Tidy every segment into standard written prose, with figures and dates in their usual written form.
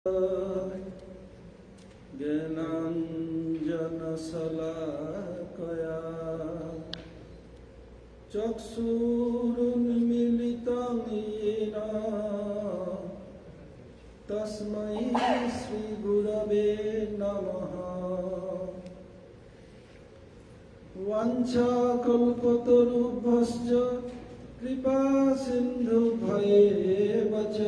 ज्ञानाञ्जनशलाकया चक्षुरुन्मीलितं येन तस्मै श्रीगुरवे नमः। वाञ्छाकल्पतरुभ्यश्च कृपासिन्धुभ्येव च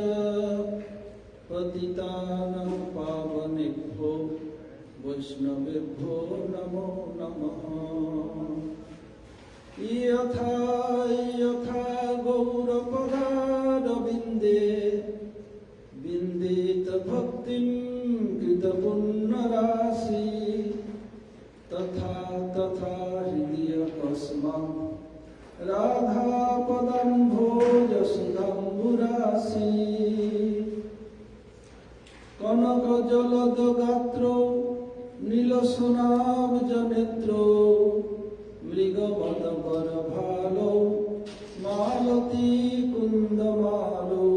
पतितानां पावनेभ्यो वैष्णवेभ्यो नमो नमः। यथा यथा गौरपदारविन्दे विन्देत भक्तिं कृतपुण्यराशि तथा तथा हृदयकस्मात् राधापदाम्भोजसुधाम्बुराशि कनकजलदगात्रो नीलसुनाब्जनेत्रो मृगवदवरभालो मालती कुन्दमालो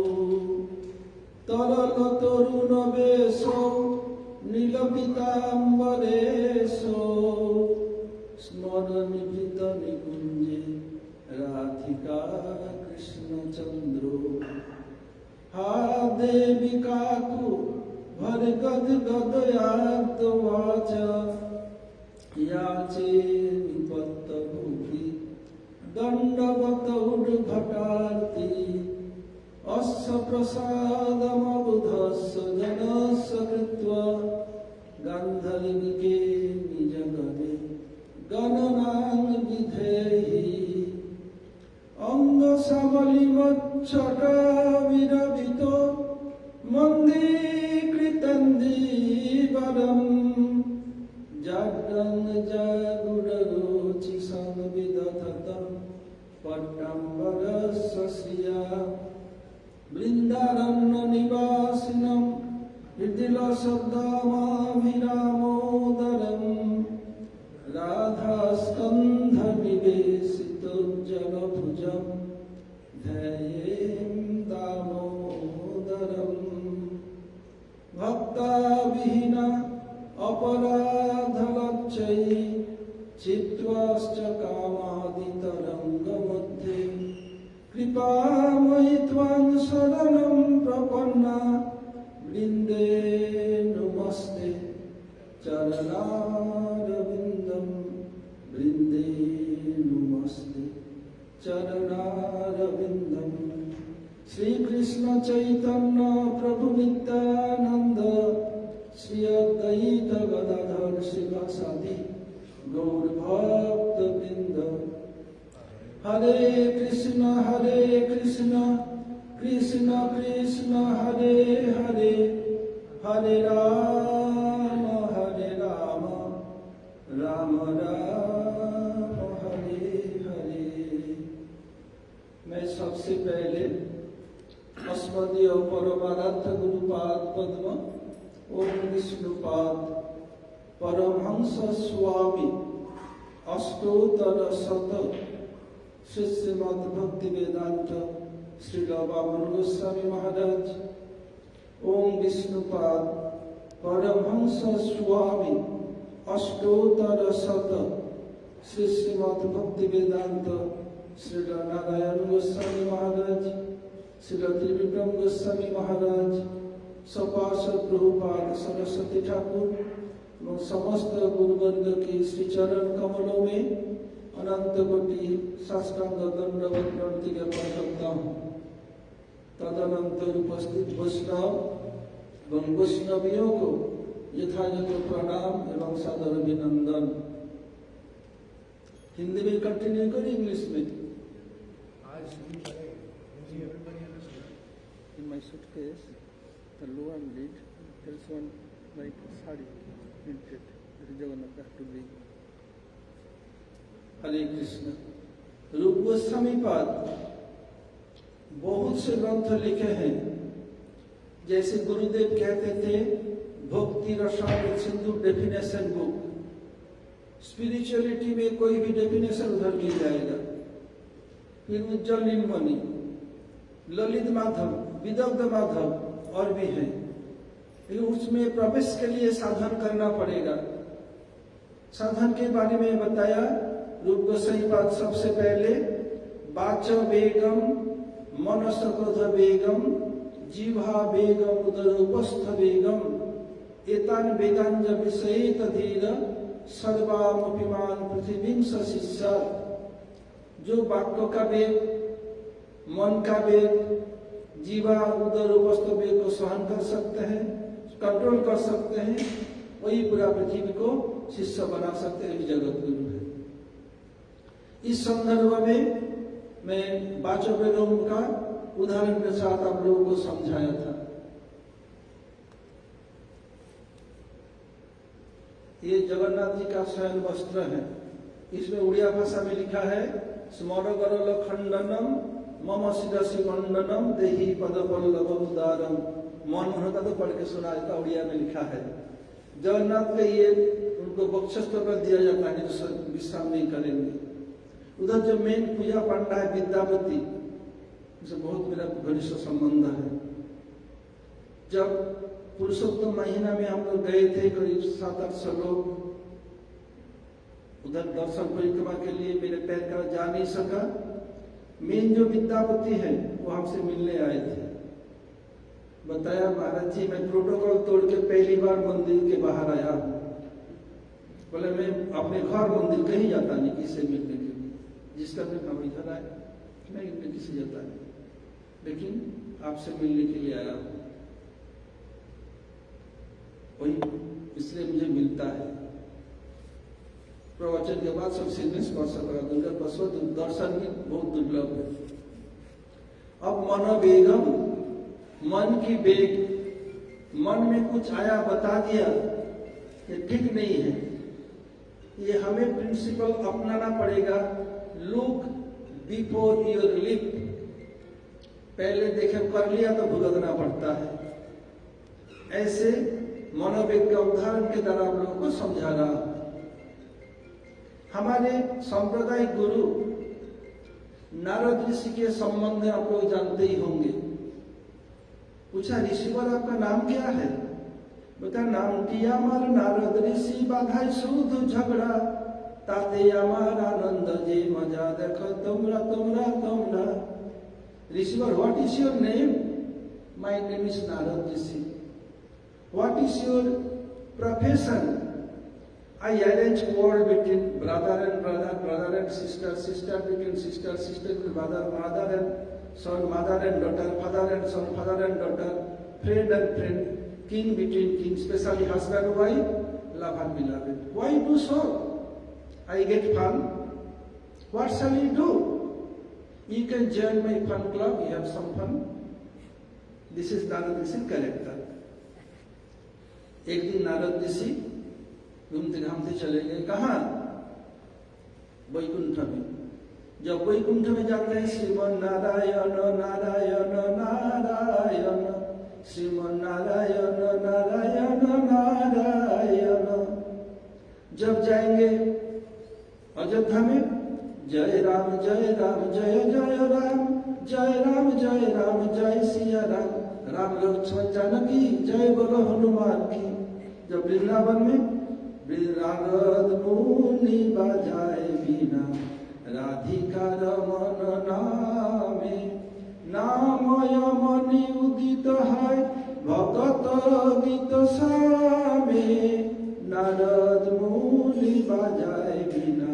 तरलतरुणवेशो नीलपीताम्बरेशो स्मरनिभृतनिकुञ्जे राधिका कृष्णचन्द्रो। हा देवी काकु भर्गद्गदयाद्वाच याचे निपत्तभूति दण्डवतौर्भटार्ति अस्य प्रसादमबुधस्य जनस्य कृत्वा गान्धर्विके निजगणे गणनां विधेहि अंगसबलिमच्छटाविरभितो मन्दीकृतन्दीवरं जाड्रं जागुररोचि संविदधतं पट्टम्बरस्य श्रिया वृन्दारण्यनिवासिनं हृदिलशब्दमाभिरामोदरं राधास्कन्धविवेशितोज्ज्वलभुजं ध्यायेन् दामोदरम्। भक्ताविहीन अपराधलज्जयी चित्वाश्च कामादितरङ्गमध्ये कृपामयि त्वां शरणं प्रपन्ना वृन्दे नमस्ते चरणारविन्दं वृन्दे नमस्ते चरणारविन्दं। श्री कृष्ण चैतन्य प्रभु नित्यानंद श्री अद्वैत गदाधर शिवासादि गौर भक्त वृंद। हरे कृष्ण कृष्ण कृष्ण हरे हरे हरे राम राम राम हरे हरे। मैं सबसे पहले अस्मदीय परमाराध्य गुरुपाद पद्म ओम विष्णुपाद परमहंस स्वामी अष्टोत्तर शत श्रीमद् भक्ति वेदांत श्रील वामन गोस्वामी महाराज ओम विष्णुपाद परमहंस स्वामी अष्टोत्तर शत श्रीमद् भक्ति वेदांत श्रील नारायण गोस्वामी महाराज श्री त्रिविक्रम गोस्वामी महाराज सपार्षद प्रभुपाद सरस्वती ठाकुर एवं समस्त गुरुवर्ग के श्री चरण कमलों में अनंत कोटि साष्टांग दंडवत प्रणति ज्ञापन करता हूँ। तदनंतर उपस्थित वैष्णव एवं वैष्णवियों को यथायथ प्रणाम एवं सादर अभिनंदन। हिंदी में कंटिन्यू करें इंग्लिश में? In my suitcase, the lower lid, there is one like sari printed. That is Jagannath have to be. हरे कृष्ण। रूप गोस्वामी पाद बहुत से ग्रंथ लिखे हैं। जैसे गुरुदेव कहते थे भक्ति Rasamrita Sindhu definition book. Spirituality में कोई भी डेफिनेशन उधर मिल जाएगा। फिर उज्जवल नीलमणि, ललित माधव, विदग्ध माधव और भी हैं। लेकिन उसमें प्रवेश के लिए साधन करना पड़ेगा। साधन के बारे में बताया रूप गोसाई पाद सबसे पहले वाच वेगम मनस क्रोध वेगम जीवा वेगम उदर उपस्थ वेगम एतान वेगांज विषय तधीर सर्वामपिमान पृथ्वीं सशिष्य। जो वाक्य का वेग, मन का वेग, जीवा उदर उपस्थ वेग को सहन कर सकते हैं, कंट्रोल कर सकते हैं, वही पूरा पृथ्वी को शिष्य बना सकते हैं, जगत गुरु है। इस संदर्भ में मैं वाचो वेगम का उदाहरण के साथ आप लोगों को समझाया था। ये जगन्नाथ जी का शयन वस्त्र है। इसमें उड़िया भाषा में लिखा है स्मर गरल खंडनम मम शिरसि मंडनम देहि पद पल्लव उदारम। मन होता तो पढ़ के सुना देता, उड़िया में लिखा है। जगन्नाथ के ये उनको बक्षस्त्र पर दिया जाता है, जो विश्राम नहीं करेंगे। उधर जो मेन पूजा पंडा है विद्यापति, उसे बहुत मेरा घनिष्ठ संबंध है। जब पुरुषोत्तम महीना में हम लोग गए थे, करीब 700-800 लोग उधर दर्शन परिक्रमा के लिए, मेरे पैर का जा नहीं सका। मेन जो विद्यापति है वो हमसे मिलने आए थे। बताया महाराज जी मैं प्रोटोकॉल तोड़ के पहली बार मंदिर के बाहर आया। बोले मैं अपने घर मंदिर कहीं जाता नहीं किसी से मिलने के लिए, जिसका भी हम इधर आए नहीं किसी जाता नहीं, लेकिन आपसे मिलने के लिए आया हूं, वही इसलिए मुझे मिलता है। प्रवचन के बाद सब सीधे स्पर्श करा दूंगा, बस दर्शन भी बहुत दुर्लभ है। अब मन वेगम, मन की वेग, मन में कुछ आया बता दिया कि ठीक नहीं है, ये हमें प्रिंसिपल अपनाना पड़ेगा। लुक बिफोर योर लिप, पहले देखे कर लिया तो भुगतना पड़ता है। ऐसे मनोवेग का उदाहरण के द्वारा आप लोगों को समझा रहा हूं। हमारे सांप्रदायिक गुरु नारद ऋषि के संबंध में आप लोग जानते ही होंगे। पूछा ऋषिवर आपका नाम क्या है? बता नाम किया मार नारद ऋषि बाधाई शुद्ध झगड़ा ताते अमार आनंद जे मजा देखो तुमरा तुमरा तुमरा। ऋषिवर what is your name? My name is Narad Rishi. What is your profession? I arrange world between brother and brother, brother and sister, sister between sister, sister between brother, mother and son, mother and daughter, father and son, father and daughter, friend and friend, king between king, especially husband and wife, love and beloved. Why do so? I get fun. What shall you do? You can join my fun club, you have some fun. This is Narad Rishi's character. एक दिन नारद ऋषि घूमते घामते चले गए, कहाँ? वैकुंठ में। जब वैकुंठ में जाते हैं श्रीमन नारायण नारायण नारायण, श्रीमन नारायण नारायण नारायण। जब जाएंगे अयोध्या में जय राम जय राम जय जय राम, जय राम जय राम जय सिया राम, राम लक्ष्मण जानकी जय बोलो हनुमान की। जब वृंदावन में नारद मुनि बजाए बीना, राधिका रमन नामे, नामय मणि उदित है भगत गीत सामे। नारद मुनि बजाए बीना,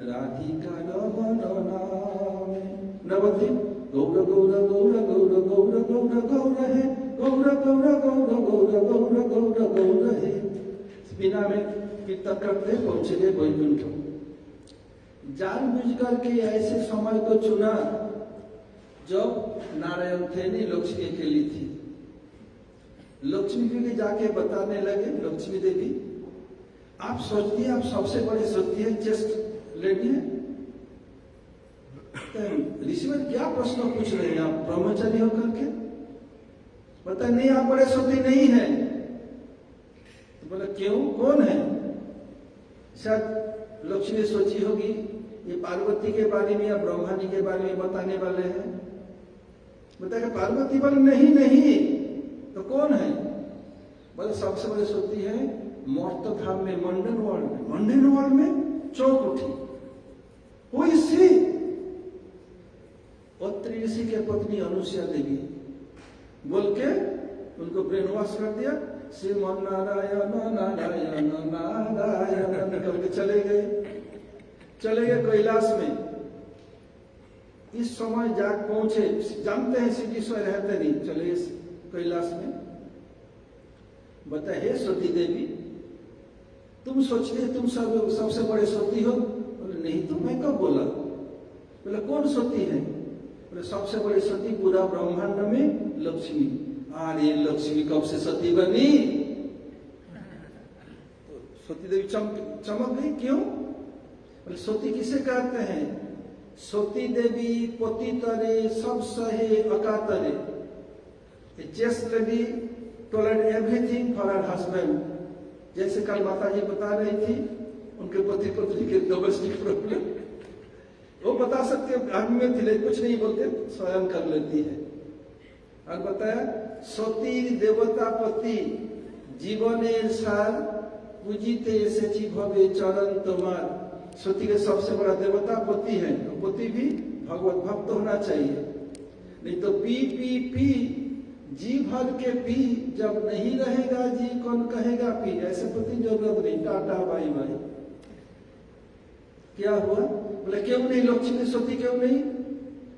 राधिका रमन नामे। नवद्वीप गौर गौर गौर गौर गौर गौर गौर है, गौर गौर गौर गौर गौर गौर गौर है। बिना में कीर्तन करते पहुंचे गए वैकुंठ। जानबूझ करके ऐसे समय को चुना जब नारायण थे नहीं, लक्ष्मी अकेली थी। लक्ष्मी देवी जाके बताने लगे, लक्ष्मी देवी आप सोचती है आप सबसे बड़ी सोचती है जस्ट लेडी है। ऋषिवर क्या प्रश्न पूछ रहे हैं आप ब्रह्मचारी होकर के? बता नहीं आप बड़े सोती नहीं है। तो बोला क्यों, कौन है? शायद लक्ष्मी सोची होगी ये पार्वती के बारे में या ब्रह्मा जी के बारे में बताने वाले हैं। बताया पार्वती बोले नहीं नहीं, तो कौन है? मतलब सबसे बड़ी सती है मर्त धाम में, मंडन वर्ल्ड में। मंडन वर्ल्ड में चौंक उठी, वो इसी अत्रि ऋषि के पत्नी अनुसुईया देवी बोल के उनको ब्रेन वॉश कर दिया। श्रीमन नारायण नारायण नारायण निकल के चले गए कैलाश में। इस समय जाग पहुंचे, जानते हैं सिद्धेश्वर रहते नहीं, चले कैलाश में। बताए, हे सती देवी, तुम सोचती है तुम सबसे बड़े सती हो? बोले नहीं तो मैं कब बोला? बोले कौन सती है? बोले सबसे बड़ी सती पूरा ब्रह्मांड में लक्ष्मी। अरे लक्ष्मी कब से सती बनी? तो सती देवी चमक गई। क्यों? बोले सती किसे कहते हैं? सती देवी पति तरे सब सहे अकातरे। Chaste lady tolerate everything for her husband. जैसे कल माता जी बता रही थी उनके पति पत्नी के डोमेस्टिक प्रॉब्लम, वो बता सकते घर में थी लेकिन कुछ नहीं बोलते, स्वयं कर लेती है। और बताया सती देवता पति जीवनेर सार पूजिते एसेछि भवे चरण तुम्हार। सती के सबसे बड़ा देवता पति है, तो पति भी भगवत भक्त होना चाहिए। नहीं तो पी पी पी जी भर के पी, जब नहीं रहेगा जी कौन कहेगा पी। ऐसे पति जरूरत नहीं, टाटा बाई बाई। क्या हुआ? बोले क्यों नहीं लक्ष्मी सती क्यों नहीं?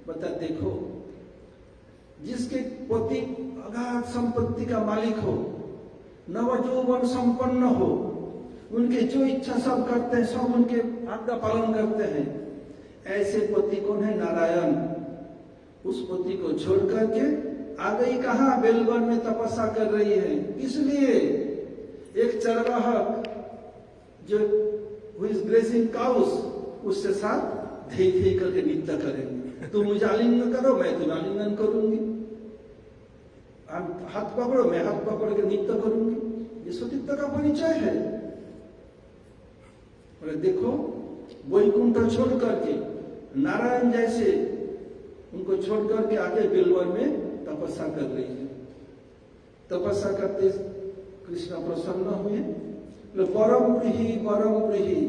बता, देखो जिसके पति अगाध संपत्ति का मालिक हो, नवजौवन संपन्न हो, उनके जो इच्छा सब करते हैं, सब उनके आज्ञा पालन करते हैं, ऐसे पति कौन है? नारायण। उस पति को छोड़ करके आ गई कहाँ? बेलवन में तपस्या कर रही है। इसलिए एक चरवाहक जो ग्रेसिंग काउस, उससे साथ धे धे करके नृत्य करेंगे। तुम मुझे आलिंगन करो, मैं तुम्हें आलिंगन करूंगी। हाथ पकड़ो, मैं हाथ पकड़ के नृत्य करूंगी। ये सतीत्व का परिचय है। बोले देखो, वैकुंठ छोड़ करके नारायण जैसे उनको छोड़ करके आके बेलवन में तपस्या कर रही है। तपस्या करते कृष्ण प्रसन्न हुए। परम प्रीहि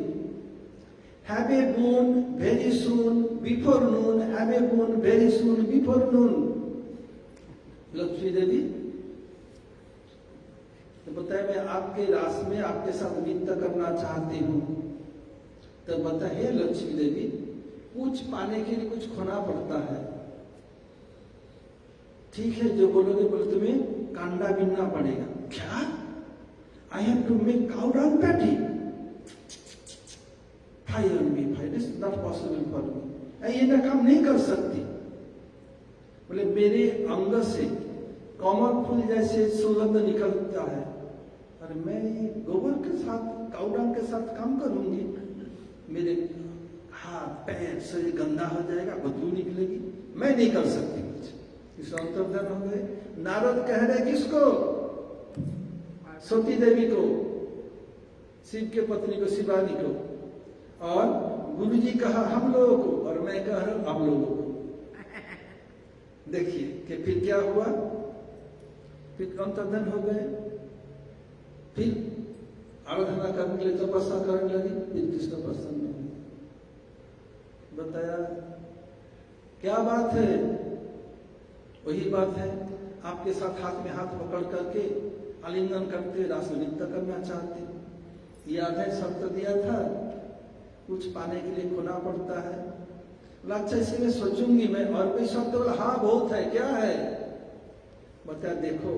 have a boon very soon before noon, have a boon very soon before noon। Lakshmi देवी तो बताया, मैं आपके रास में आपके साथ नृत्य करना चाहती हूँ। तो बता, हे लक्ष्मी देवी, कुछ पाने के लिए कुछ खोना पड़ता है। ठीक है, जो बोलोगे बोले तुम्हें कांडा बीनना पड़ेगा। क्या? I have to make cow dung patty? Fire me, fire is not possible for me. ये ना काम नहीं कर सकती। बोले मेरे अंग से कमल फूल जैसे सुगंध निकलता है, और मैं गोबर के साथ, काउ डंग के साथ काम करूंगी? मेरे हाथ पैर शरीर गंदा हो जाएगा, बदबू निकलेगी, मैं नहीं कर सकती कुछ। इस अंतर्धान हो गए। नारद कह रहे किसको? सती देवी को, शिव के पत्नी को, शिवानी को। और गुरु जी कहा हम लोगों को, और मैं कह रहा हूं आप लोगों को। देखिए कि फिर क्या हुआ? फिर अंतर्धान हो गए। फिर आराधना करने के लिए तपस्या करने लगी। फिर कृष्ण प्रसन्न हुए। बताया क्या बात है? वही बात है, आपके साथ हाथ में हाथ पकड़ करके आलिंगन करते, रास नृत्य करना चाहते। याद है शब्द दिया था, कुछ पाने के लिए खोना पड़ता है। अच्छा इसी में सोचूंगी मैं, और कोई शब्द बोला हाँ बहुत है। क्या है? बता, देखो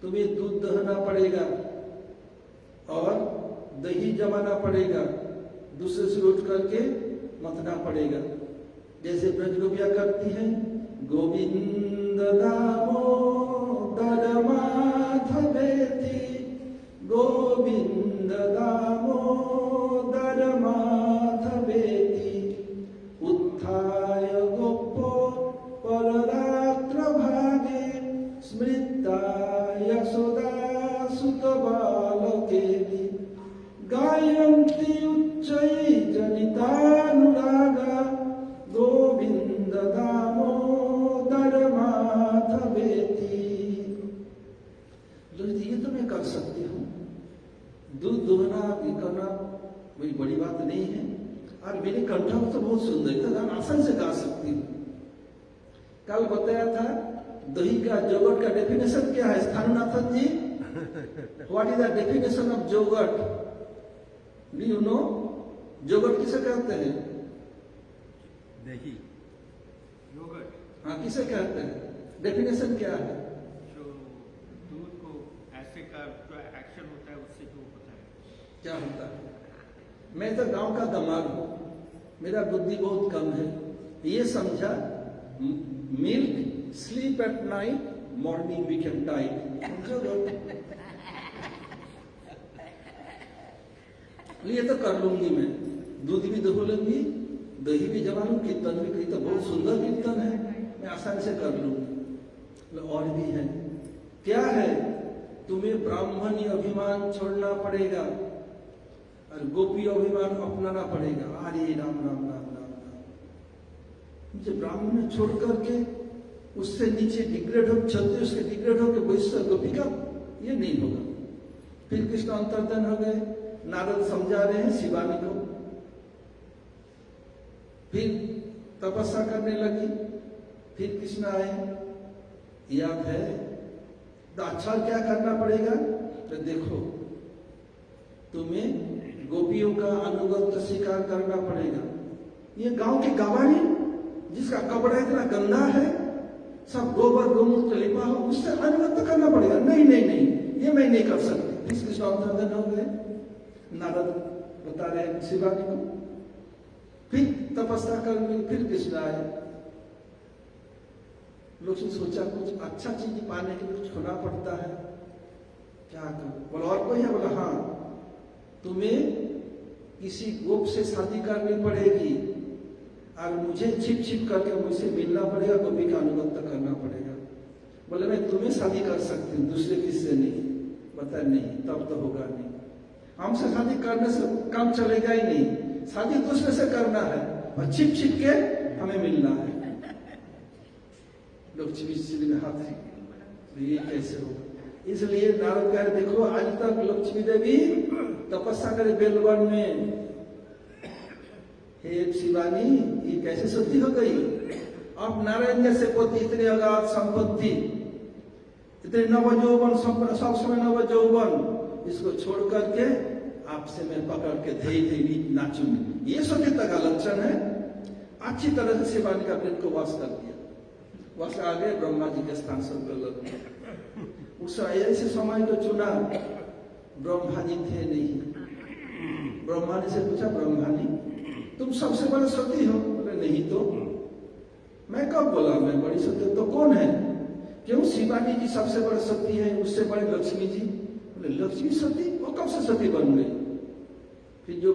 तुम्हें दूध दहना पड़ेगा और दही जमाना पड़ेगा, दूसरे से उठ करके मथना पड़ेगा। जैसे ब्रजगोपिया करती हैं, गोविंद दामोदर माधवेति, गोविंद दामोदर माधवेति, उत्थाय गोपो पररात्र भागे, स्मृता यशोदा सुत बालकेति, गायन्ति उच्चै जनितानुरागा, गोविंद दामोदर माधवेति। ये मैं कर सकती हूँ। दूध दुहना ये करना कोई बड़ी बात नहीं है, और मेरे कंठ तो बहुत सुंदर था, गाना आसान से गा सकती हूँ। कल बताया था दही का जोगट का डेफिनेशन क्या है Sthanunathan ji? What is the definition of जोगट? Do you know? जोगट किसे कहते हैं? दही योगर्ट। हाँ, किसे कहते हैं? डेफिनेशन क्या है? जो दूध को ऐसे का जो एक्शन होता है उससे जो होता है। क्या होता है? मैं तो गांव का दमाग हूं, मेरा बुद्धि बहुत कम है। ये समझा milk sleep at night, morning we can diet. ये तो कर लूंगी मैं, दूध भी दुह लूंगी, दही भी जमा लूंगी, कीर्तन भी, कही तो बहुत सुंदर कीर्तन है, मैं आसानी से कर लूंगी। और भी है, क्या है? तुम्हें ब्राह्मणी अभिमान छोड़ना पड़ेगा और गोपी अभिमान अपनाना पड़ेगा। अरे राम राम राम राम राम, मुझे ब्राह्मण छोड़ करके उससे नीचे डिग्रेड हो, क्षत्रिय उसके डिग्रेड हो के वैश्य गोपी का, ये नहीं होगा। फिर कृष्ण अंतर्धन हो गए, नारद समझा रहे हैं शिवानी को, फिर तपस्या करने लगी, फिर कृष्ण आए, याद है? तो अच्छा क्या करना पड़ेगा? तो देखो, तुम्हें गोपियों का अनुगत्य स्वीकार करना पड़ेगा। ये गांव की गवारी जिसका कपड़ा इतना गंदा है, सब गोबर गोमूत्र लिपा हो, उससे अनुगत्य करना पड़ेगा। नहीं नहीं नहीं, ये मैं नहीं कर सकती। इसके स्वामी हो गए, नारद बता रहे हैं शिवानी को, फिर तपस्या करके फिर कृष्ण आए। लोग ने सोचा कुछ अच्छा चीज पाने के लिए कुछ खोना पड़ता है, क्या करो? बोला और कोई है? बोला हाँ, तुम्हें किसी गोप से शादी करनी पड़ेगी और मुझे छिप छिप करके मुझसे मिलना पड़ेगा, गोपी का अनुगत्य करना पड़ेगा। बोले मैं तुम्हें शादी कर सकती हूँ, दूसरे किससे नहीं। बता नहीं, तब तो होगा नहीं, हमसे शादी करने से काम चलेगा ही नहीं, शादी दूसरे से करना है और छिप छिप के हमें मिलना है। लोग छिपी में हाथ है, तो ये कैसे होगा? इसलिए नारद कह रहे, देखो आज तक लक्ष्मी देवी तपस्या करे बेलवन में, हे शिवानी ये कैसे सती हो गई? अब नारायण जैसे पोती, इतने अगाध संपत्ति, इतने नवजौवन, सब समय नवजौवन, इसको छोड़ करके आपसे मैं पकड़ के धई धई नाचूंगी, ये सत्यता का लक्षण है। अच्छी तरह से शिवानी का पेट को वास कर दिया, वास आ गए ब्रह्मा जी के स्थान से। उस ऐसे समय को चुना, ब्रह्मा जी थे नहीं। ब्रह्मा जी से पूछा, ब्रह्मा जी तुम सबसे बड़े सती हो? बोले नहीं तो। मैं कब बोला मैं बड़ी सती? तो कौन है? क्यों शिवानी जी सबसे बड़े सती है, उससे बड़े लक्ष्मी जी। बोले लक्ष्मी सती? वो कब से सती बन गई? फिर जो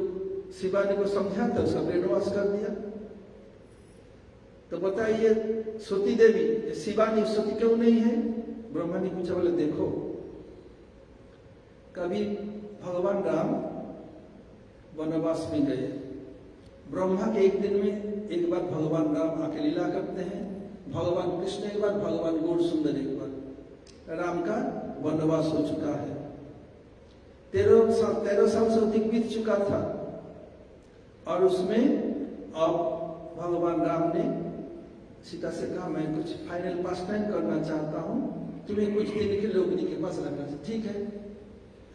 शिवानी को समझा था उसका ब्रेन वॉश कर दिया। तो बताइए सती देवी, शिवानी सती क्यों नहीं है? ब्रह्मा ने पूछा। बोले देखो, कभी भगवान राम वनवास में गए, ब्रह्मा के एक दिन में एक बार भगवान राम आके लीला करते हैं, भगवान कृष्ण एक बार, भगवान गौर सुंदर एक बार। राम का वनवास हो चुका है, 13 साल से अधिक बीत चुका था, और उसमें अब भगवान राम ने सीता से कहा मैं कुछ फाइनल पास टाइम करना चाहता हूं, तुम्हें कुछ दिन के लोगनी के पास रखना चाहिए। ठीक है,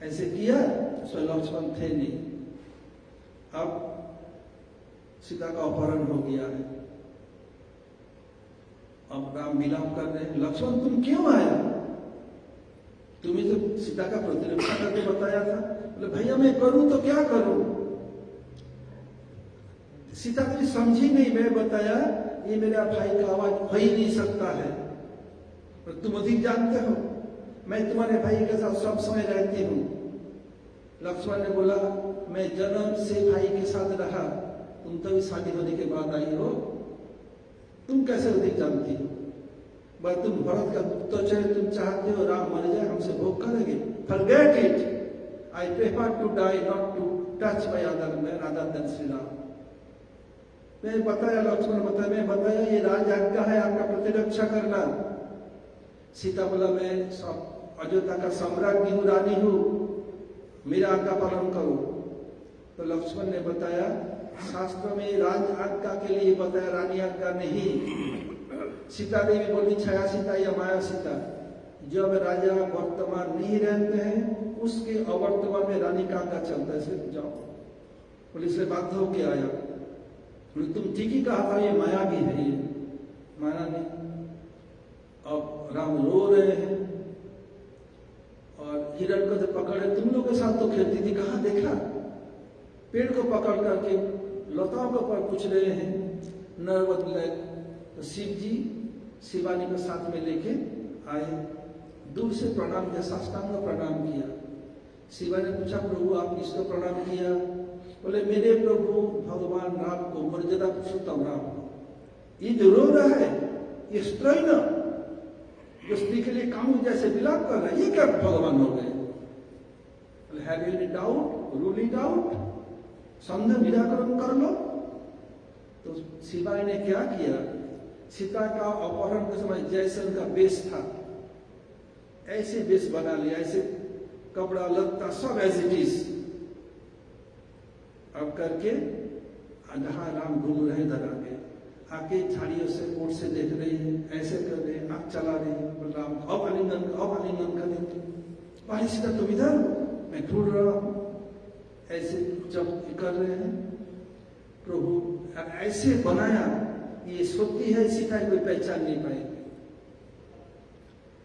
ऐसे किया। उसमें लक्ष्मण थे नहीं, अब सीता का अपहरण हो गया है। अब राम विलाप कर रहे हैं, लक्ष्मण तुम क्यों आया? तुम्हें तो सीता का प्रतिरक्षा करके बताया था। बोले भैया मैं करूं तो क्या करूं? सीता तुम समझी नहीं, मैं बताया ये मेरा भाई का आवाज हो ही नहीं सकता है, और तुम अधिक जानते हो, मैं तुम्हारे भाई के साथ सब समय रहती हूं। लक्ष्मण ने बोला मैं जन्म से भाई के साथ रहा, तुम तो भी शादी होने के बाद आई हो, तुम कैसे अधिक जानती हो? बस तुम भरत का तो चाहे तुम चाहते हो राम मर जाए, हमसे भोग करेंगे। Forget it, I prefer to die not to touch my other man other then Shri Ram. मैं बताया, लक्ष्मण बताया, मैं बताया ये राज आज्ञा है आपका प्रतिरक्षा करना। सीता बोला मैं सब अयोध्या का सम्राज्ञी हूँ, रानी हूँ, मेरा आज्ञा पालन करो। तो लक्ष्मण ने बताया, शास्त्र में राज आज्ञा के लिए बताया, रानी आज्ञा नहीं। सीता देवी बोली, छाया सीता या माया सीता, जब राजा वर्तमान नहीं रहते हैं उसके अवर्तमान में रानी का आज्ञा चलता है, सिर्फ जाओ। बोले इसलिए बाध्य होके आया। बोले तुम ठीक ही कहा था, ये माया भी है, ये माना नहीं। अब राम रो रहे हैं और हिरण को तो पकड़े, तुम लोग के साथ तो खेलती थी, कहाँ देखा? पेड़ को पकड़ करके लताओं के ऊपर पूछ रहे हैं, नर्वत लय। तो शिव जी शिवानी को साथ में लेके आए, दूर से प्रणाम किया, साष्टांग प्रणाम किया। शिवा ने पूछा, प्रभु आप किसको प्रणाम किया? बोले मेरे प्रभु भगवान राम को, मर्यादा पुरुषोत्तम राम को। ये जो रो रहा है, ये स्त्री न जो स्त्री के लिए कानून जैसे विलाप कर रहा है, ये क्या भगवान हो गए? बोले have you any doubt, rule it out, संदेह निराकरण कर लो। तो शिवानी ने क्या किया, सीता का अपहरण के समय जैसे उनका वेश था ऐसे वेश बना लिया, ऐसे कपड़ा लत्ता सब एज इट इज। अब करके जहां राम घूम रहे इधर आके झाड़ियों से कोट से देख रही है, ऐसे कर रहे, आंख चला रही है। राम अब आलिंगन कर देते, पहले सीता तुम इधर, मैं ढूंढ रहा हूं। ऐसे जब कर रहे हैं, प्रभु ऐसे बनाया, ये सोती है सीता कोई पहचान नहीं पाएगी।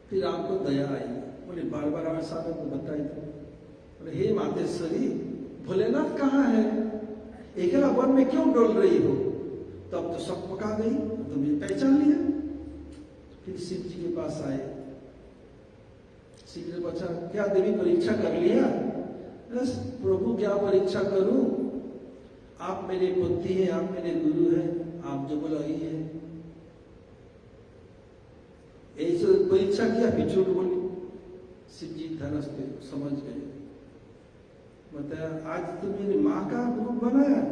फिर राम को दया आई, बोले बार बार हमारे साथ को बताई थी। बोले हे मातेश्वरी, भोलेनाथ कहाँ है? अकेला वन में क्यों डोल रही हो? तब तो सब पका गई, तुमने पहचान लिया। फिर शिव जी के पास आए। शिव जी ने पूछा, क्या देवी परीक्षा कर लिया? बस प्रभु क्या परीक्षा करूं, आप मेरे पति हैं, आप मेरे गुरु हैं, आप जो बोला ही है। ऐसे परीक्षा किया, फिर झूठ बोली। शिव जी धनस पे समझ गए, बताया आज तुम मेरी माँ का रूप बनाया,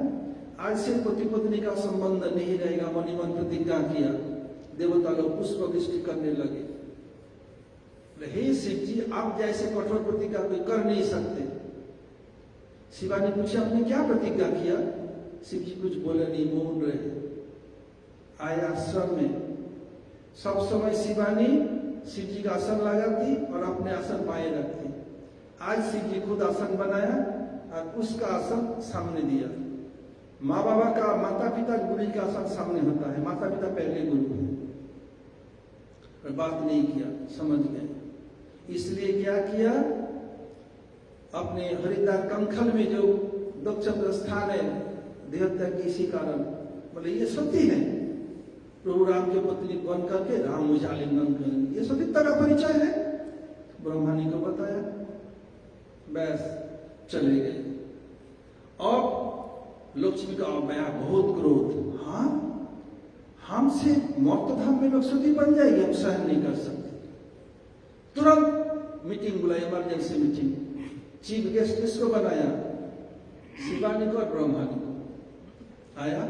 आज से पति पत्नी का संबंध नहीं रहेगा। मणिमन प्रतिज्ञा किया, देवता लोग पुष्प दृष्टि करने लगे। हे शिव जी, आप जैसे कठोर प्रतिज्ञा कोई कर नहीं सकते। शिवा ने पूछा, आपने क्या प्रतिज्ञा किया? शिव जी कुछ बोले नहीं, मौन रहे। आए आश्रम में, सब समय शिवानी शिव जी का आसन लगाती और अपने आसन बाएं रखती। आज शिव जी खुद आसन बनाया और उसका आसन सामने दिया। माँ बाबा का, माता पिता गुरु का आसन सामने होता है, माता पिता पहले गुरु है। और बात नहीं किया, समझ गए। इसलिए क्या किया, अपने हरिद्वार कंखल में जो दक्षिण स्थान है देहत्या की, इसी कारण बोले ये सती है। प्रभु राम के पत्नी बन करके राम मुझे आलिंगन करेंगे, ये सतीत्व का परिचय है। ब्रह्मानी को बताया, बस चले गए। और लक्ष्मी का बया बहुत क्रोध, हाँ हमसे मौतधाम में लोग सती बन जाएगी, हम सहन नहीं कर सकते। तुरंत मीटिंग बुलाई, इमरजेंसी मीटिंग। चीफ गेस्ट किसको बनाया? शिवानी को और ब्रह्मानी को। आया,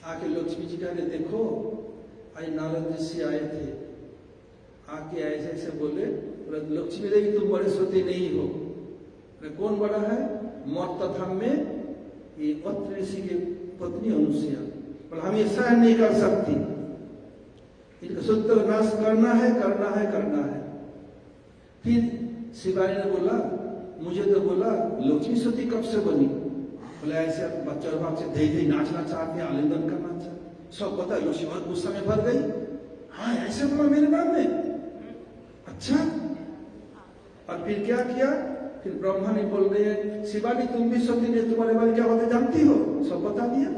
आके लक्ष्मी जी कहने, देखो आज नारद ऋषि आए थे, आके ऐसे ऐसे बोले। लक्ष्मी देवी तुम बड़े सती नहीं हो। कौन बड़ा है? मौतधाम में ये अत्र ऋषि की पत्नी अनुसुईया। बोले हम ये सहन नहीं कर सकती, इनका सत्य नाश करना है, करना है, करना है। फिर शिवानी ने बोला, मुझे तो बोला लक्ष्मी सती कब से बनी? बोले ऐसे बच्चा भाग से धीरे धीरे नाचना चाहते हैं, आलिंगन करना चाहते, सब पता है। लक्ष्मी बहुत गुस्सा में भर गई, हाँ ऐसे बोला मेरे नाम में, अच्छा। और फिर क्या किया? फिर ब्रह्मा ने बोल रहे हैं, शिवानी तुम भी सती ने तुम्हारे बारे क्या बातें जानती हो? सब बता दिया।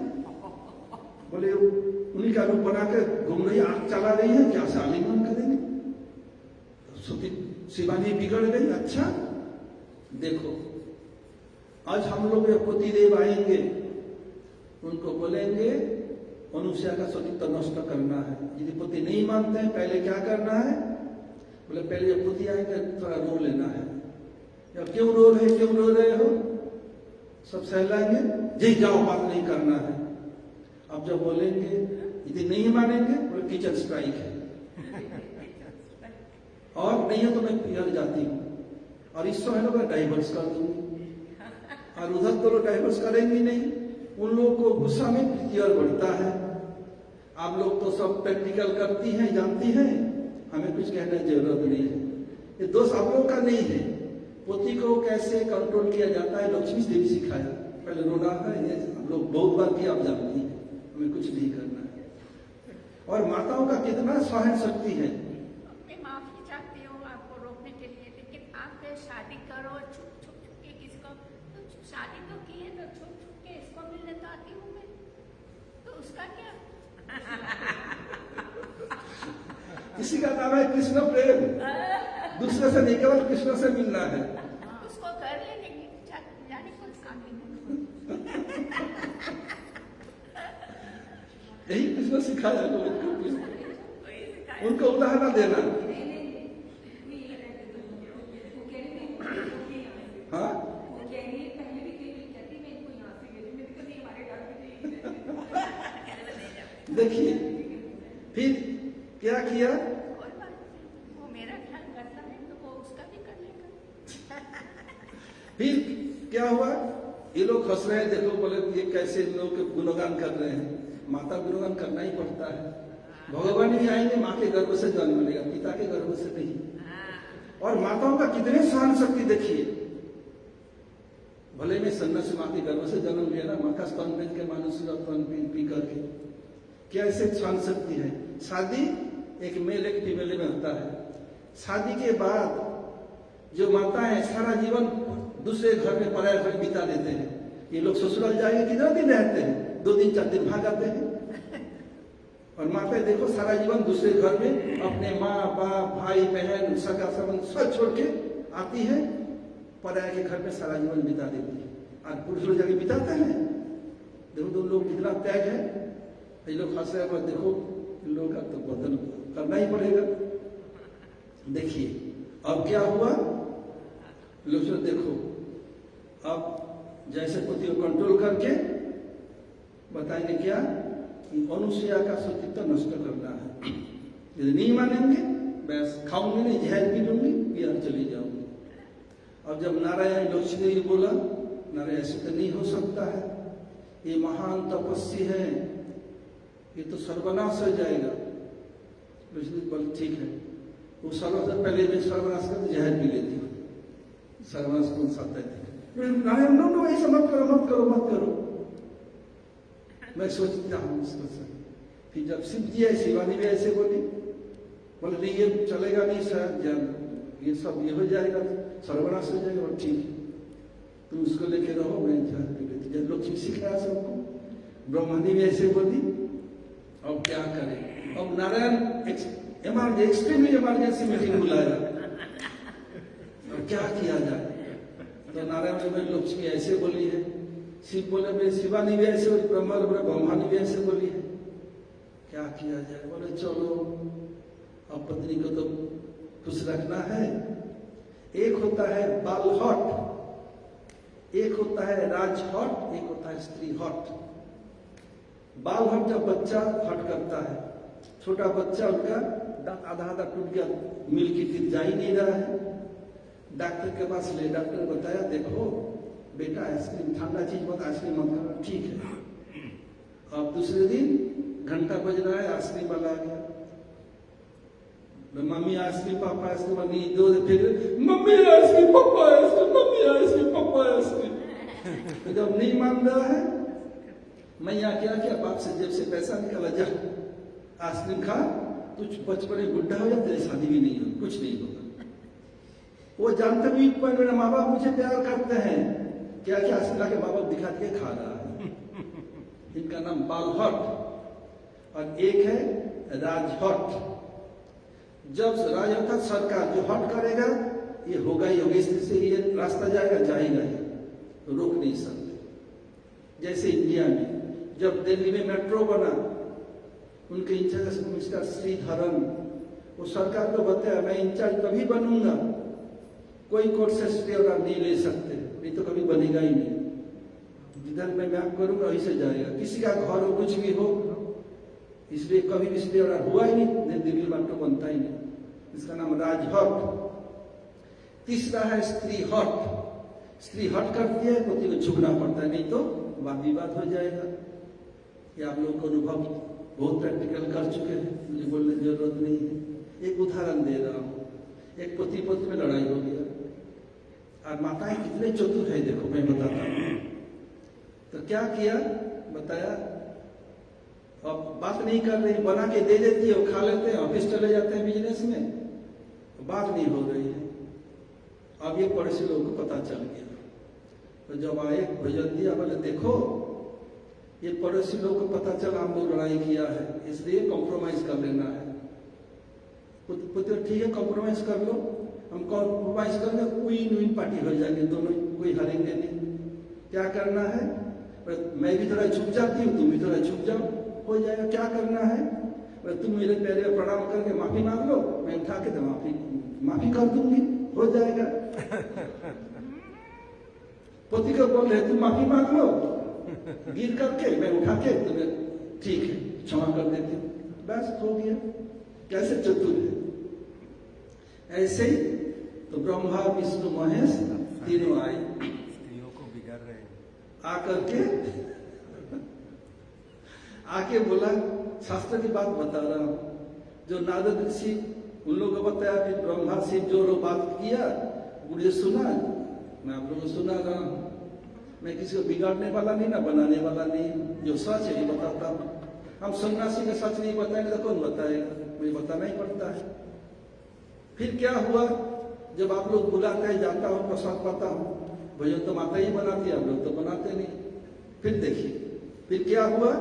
बोले उन्हीं का रूप बनाकर घूम रही, आंख चला रही है, क्या से आलिंगन करेंगे? सती शिवानी बिगड़ गई। अच्छा देखो, आज हम लोग पतिदेव आएंगे, उनको बोलेंगे अनुसुईया का सतीत्व नष्ट करना है। यदि पति नहीं मानते हैं, पहले क्या करना है? बोले पहले जब पति आएंगे थोड़ा रो लेना है। जब क्यों रो रहे हो? सब सहलाएंगे, जी जाओ, बात नहीं करना है। अब जब बोलेंगे, यदि नहीं मानेंगे, बोले किचन स्ट्राइक है। और नहीं है तो मैं पियर जाती हूँ, और इस समय लोग डाइवर्स कर दूंगी, और उधर तो लोग डाइवर्स करेंगे नहीं। उन लोगों को गुस्सा में पियर बढ़ता है। आप लोग तो सब प्रैक्टिकल करती हैं, जानती हैं, हमें कुछ कहने की जरूरत नहीं है। ये दोष आप लोगों का नहीं है। पोती को कैसे कंट्रोल किया जाता है लक्ष्मी देवी सिखाया। पहले रोना है, ये हम लोग बहुत बार किया, आप जानती हैं, हमें कुछ नहीं करना है। और माताओं का कितना सहन शक्ति है। मैं माफी चाहती हूँ आपको रोकने के लिए, लेकिन आप शादी करो छुप छुप के किसको, तो शादी तो की है तो छुप छुप के इसको मिलने तो आती हूँ मैं, तो उसका क्या? इसी का नाम है कृष्ण प्रेम। दूसरे से नहीं, केवल कृष्ण से मिलना है। उसको कर लेने की जाने को शादी यही कृष्ण सिखाया लोगों को, उनको उदाहरण देना। हाँ, देखिए फिर क्या किया। वो मेरा ख्याल करता है तो वो उसका भी कर लेगा। फिर क्या हुआ, ये लोग हंस रहे हैं, देखो बोले ये कैसे लोग गुणगान कर रहे हैं। माता गुणगान करना ही पड़ता है। भगवान भी आएंगे, माँ के गर्भ से जन्म लेगा, पिता के गर्भ से नहीं। और माताओं का कितने सहन शक्ति देखिए। भले में सन्यासी माँ के गर्भ से जन्म लिया ना, माँ का स्तन बेच के मानुष स्तन पी करके, क्या ऐसे सहन शक्ति है। शादी एक मेल एक फीमेल में होता है। शादी के बाद जो माता है सारा जीवन दूसरे घर में, पराया घर बिता देते हैं। ये लोग ससुराल जाएंगे कितना दिन रहते हैं, 2 दिन 4 दिन भाग आते हैं। और माता देखो सारा जीवन दूसरे घर में अपने माँ बाप भाई बहन सगा संबंध सब छोड़ के आती है, पराया के घर में सारा जीवन बिता देती है। आज पुरुष लोग जाके बिताते हैं, देखो तो लोग कितना त्याग है। ये लोग हंस रहे हैं, देखो इन लोगों का तो बदल करना ही पड़ेगा। देखिए अब क्या हुआ, लोग देखो अब जैसे पति को कंट्रोल करके बताएंगे क्या कि अनुसुईया का सतीत्व नष्ट करना है। यदि नहीं मानेंगे बस खाऊंगी नहीं, जहर पी लूंगी, पियर चली जाऊंगी। अब जब नारायण लक्ष्मी ने बोला, नारायण ऐसे तो नहीं हो सकता है, ये महान तपस्वी है, ये तो सर्वनाश हो जाएगा। लक्ष्मी बोले ठीक है, वो सर्वनाश पहले मैं सर्वनाश कर जहर पी लेती हूँ, सर्वनाश कौन सा है। नारायण नो नो ऐसा मत करो मत करो मत करो। मैं सोचता हूँ इसको सर। फिर जब शिव जी है, शिवानी भी ऐसे बोली, बोले नहीं ये चलेगा नहीं सर, जब ये सब ये हो जाएगा सर्वनाश हो जाएगा। और ठीक है तुम उसको लेके रहो, मैं जहर पी लेती। जब लोग सिखाया सबको, ब्रह्मणी भी ऐसे बोली। अब क्या करें, अब नारायण एक्सट्रीमली इमरजेंसी मीटिंग बुलाया, अब क्या किया जाए। तो नारायण में लक्ष्मी ऐसे बोली है, शिव बोले मैं शिवानी भी ऐसे बोली, ब्रह्मा बोले ब्रह्मानी भी ऐसे बोली है, क्या किया जाए। बोले चलो अब पत्नी को तो खुश रखना है। एक होता है बाल हॉट, एक होता है राज हॉट, एक होता है स्त्री हॉट। बाल हॉट जब बच्चा हट करता है, छोटा बच्चा, उनका दांत आधा आधा टूट गया, मिल की टीथ जा ही नहीं रहा है, डॉक्टर के पास ले। डॉक्टर ने बताया देखो बेटा आइसक्रीम ठंडा चीज मत, आइसक्रीम मत खाना, ठीक है। अब दूसरे दिन घंटा बज रहा है, आइसक्रीम वाला आ गया, मम्मी आइसक्रीम पापा आइसक्रीम, नहीं दो फिर मम्मी आइसक्रीम पापा आइसक्रीम, मम्मी आइसक्रीम पापा आइसक्रीम। तो जब नहीं मान रहा है, मैं यहाँ क्या किया, बाप से जेब से पैसा निकाला, जा आइसक्रीम खा, तू बचपन में बुढ़ा हो या तेरी शादी भी नहीं हो, कुछ नहीं होगा। वो जानते भी मेरे माँ बाप मुझे प्यार करते हैं, क्या क्या आइसक्रीम के माँ बाप दिखा के खा रहा है। इनका नाम बाल हॉट और एक है राज हॉट। जब राज अर्थात सरकार जो हॉट करेगा ये होगा ही होगा, इससे ये रास्ता जाएगा जाएगा ही, तो रोक नहीं सकते। जैसे इंडिया में जब दिल्ली में मेट्रो बना, उनके इंचार्ज मिस्टर श्रीधरन, वो सरकार को बताया मैं इंचार्ज तभी बनूंगा, कोई कोर्ट से स्टे ऑर्डर नहीं ले सकते, नहीं तो कभी बनेगा ही नहीं। जिधर मैं मैप करूंगा वहीं से जाएगा, किसी का घर हो कुछ भी हो, इसलिए कभी भी स्टे ऑर्डर हुआ ही नहीं, दिल्ली मेट्रो बनता ही नहीं। इसका नाम राजहट। तीसरा है स्त्री हट। स्त्री हट करती है, पति को झुकना पड़ता है, नहीं तो वाद विवाद हो जाएगा। ये आप लोग को अनुभव बहुत प्रैक्टिकल कर चुके हैं, मुझे बोलने की जरूरत नहीं है। एक उदाहरण दे रहा हूँ। एक पति पत्नी में लड़ाई हो गया, और माताएं कितने चतुर है देखो, मैं बताता हूँ। तो क्या किया बताया, अब बात नहीं कर रही, बना के दे देती है, वो खा लेते हैं, ऑफिस चले जाते हैं बिजनेस में, बात नहीं हो रही है। अब ये पड़ोसी लोगों को पता चल गया, तो जब आए भोजन दिया, बोले देखो ये पड़ोसी लोगों को पता चला हम लोग लड़ाई किया है, इसलिए कॉम्प्रोमाइज कर लेना है। पुत्र ठीक है कॉम्प्रोमाइज कर लो, हम कॉम्प्रोमाइज करेंगे, विन विन पार्टी हो जाएगी, दोनों कोई हारेंगे नहीं। क्या करना है, मैं भी थोड़ा झुक जाती हूँ, तुम भी थोड़ा झुक जाओ, हो जाएगा। क्या करना है, तुम मेरे पैर प्रणाम करके माफी मांग लो, मैं उठा के तो माफी कर दूंगी, हो जाएगा। पति को बोल रहे तुम माफी मांग लो, गिर करके मैं उठा के तुम्हें ठीक है क्षमा कर देती हूँ, बस हो गया। कैसे चतुर है। ऐसे ही तो ब्रह्मा विष्णु महेश तीनों आए, स्त्रियों को बिगाड़ रहे हैं। आकर के आके बोला शास्त्र की बात बता रहा हूं, जो नारद ऋषि उन लोगों को बताया, फिर ब्रह्मा शिव जो लोग बात किया मुझे सुना, मैं आप लोगों को सुना रहा हूं। मैं किसी को बिगाड़ने वाला नहीं ना बनाने वाला नहीं, जो सच है ये बताता हूं। हम सन्यासी का सच नहीं बताएंगे तो कौन बताएगा, मुझे बताना ही पड़ता है। फिर क्या हुआ, जब आप लोग बुलाते हैं जाता हूं, प्रसाद पाता हूं, भोजन तो माता ही बनाती है, आप लोग तो बनाते नहीं। फिर देखिए फिर क्या हुआ,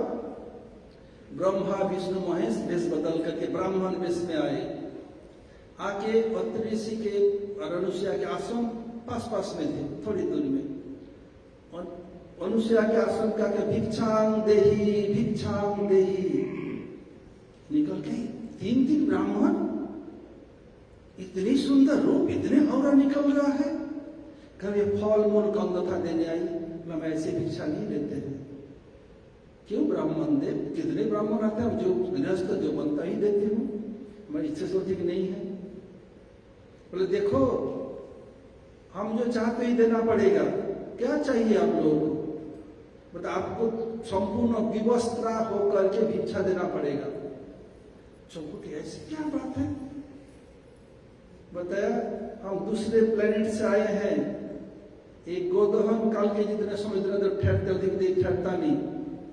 ब्रह्मा विष्णु महेश वेश बदल करके ब्राह्मण वेश में आए, आके अत्रि ऋषि के और अनुसुईया के आश्रम पास पास में थे, थोड़ी दूरी में। और अनुसुईया के आश्रम का के भिक्षांग देही निकल गई। 3 ब्राह्मण, इतनी सुंदर रूप, इतने औरा निकल रहा है। कभी फल मूल कंद था देने आई, हम ऐसे भिक्षा नहीं देते हैं। क्यों ब्राह्मण दे, कितने ब्राह्मण आते हैं, जो गृहस्थ जो बनता ही देती हूँ, मैं इससे सोची कि नहीं है। बोले देखो हम जो चाहते ही देना पड़ेगा, क्या चाहिए आप लोगों को, बता आपको संपूर्ण विवस्त्रा होकर के भिक्षा देना पड़ेगा। चौकुटी ऐसी क्या बात है, बताया हम दूसरे प्लेनेट से आए हैं, एक गोदहन काल के जितने समुद्र अंदर ठहरता नहीं,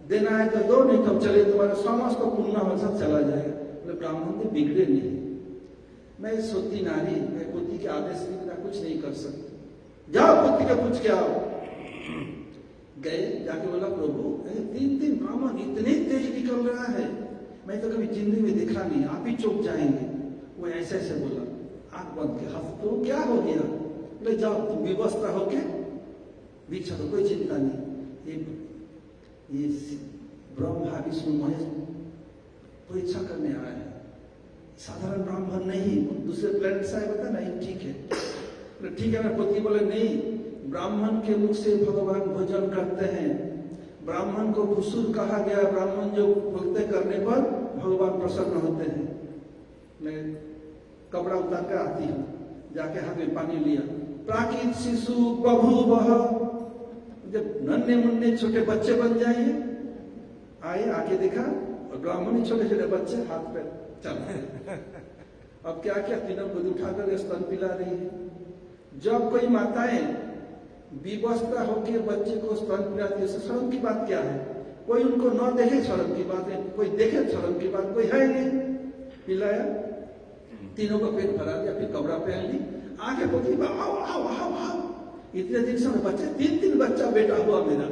देना है तो दो, नहीं तो चले तुम्हारा समस्त को पुण्य हो सब चला जाएगा। बोले ब्राह्मण तो बिगड़े नहीं, मैं सोती नारी, मैं पुत्री के आदेश के बिना कुछ नहीं कर सकती, जाओ पुत्री का पूछ के आओ। गए, जाके बोला प्रभु 3 ब्राह्मण इतने तेज निकल रहा है, मैं तो कभी जिंदगी में देखा नहीं, आप ही चौक जाएंगे। वो ऐसे ऐसे बोला, आंख बंद के हंस, तो क्या हो गया, बोले जाओ तुम विवस्त्र होके भिक्षा तो कोई चिंता नहीं। ये ब्रह्मा विष्णु महेश परीक्षा करने आए हैं, साधारण ब्राह्मण नहीं, दूसरे प्लेनेट से आए, बता नहीं ठीक है। ठीक है, मैं पति बोले नहीं, ब्राह्मण के मुख से भगवान भोजन करते हैं, ब्राह्मण को भुसुर कहा गया, ब्राह्मण जो बोलते करने पर भगवान प्रसन्न होते हैं। मैं कपड़ा उतार कर आती हूँ, जाके हाथ में पानी लिया, प्राकृत शिशु बभूवः, जब नन्हे मुन्ने छोटे बच्चे बन जाएंगे, आए आके देखा और ब्राह्मण ही छोटे छोटे बच्चे हाथ पे चल। अब क्या क्या तीनों को उठाकर स्तन पिला रही है। जब कोई माताएं विवस्त्र होकर बच्चे को स्तन पिलाती है, शर्म की बात क्या है, कोई उनको न देखे शर्म की बात है, कोई देखे शर्म की बात कोई है नहीं। पिलाया, तीनों को पेट भरा दिया, फिर कपड़ा पहन ली, आगे बोलती आओ आओ आओ आओ। इतने दिन से बच्चे 3 बच्चा बेटा हुआ मेरा,